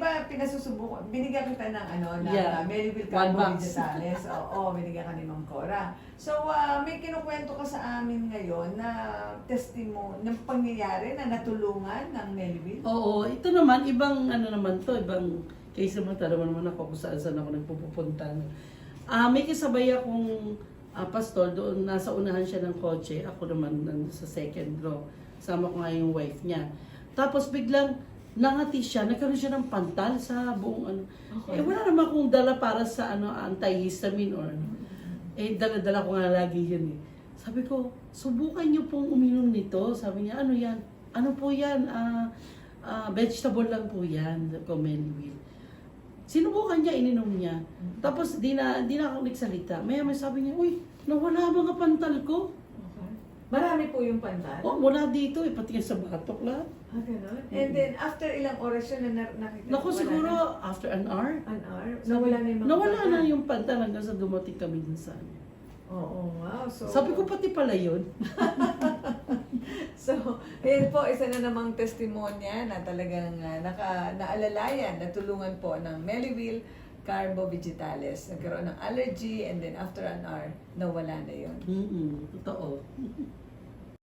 ba pinasusubukan, binigyan kita ng Yeah. Melville 1 Carbo box. Vegetales. Oo, binigyan ka ni Ma'am Cora. So, may kinukwento ka sa amin ngayon na testimony, ng pangyayari na natulungan ng Melville? Oo, ito naman, ibang naman to, ibang case naman, naman ako kung saan ako nagpupunta. May kasabay akong pastor doon, nasa unahan siya ng kotse, ako naman sa second row. Sama ko nga yung wife niya. Tapos biglang nangati siya, nagkaroon siya ng pantal sa buong Okay. wala naman akong dala para sa antihistamine or dala-dala ko nga lagi yun eh. Sabi ko, subukan niyo pong uminom nito. Sabi niya, ano yan? Ano po yan? Vegetable lang po yan, Melville. Sinubukan niya, ininom niya. Tapos di na ako nagsalita. May sabi niya, uy, nawala mga pantal ko. Okay. Marami po yung pantal? Oh, wala dito eh, pati sa batok lahat. Ganun. And then, after ilang oras yun na nakita? Naku, wala siguro na? after an hour. An hour? Nawala na yung mga Nawala pantal? na yung pantal hanggang sa dumating kami dun sa Oo, wow. So, Sabi ko pati pala yun. So, ayan po, isa na namang testimonya na talagang naalalayan, natulungan po ng Melville Carbo Vegetales. Nagkaroon ng allergy and then after an hour, nawala na yun. Totoo.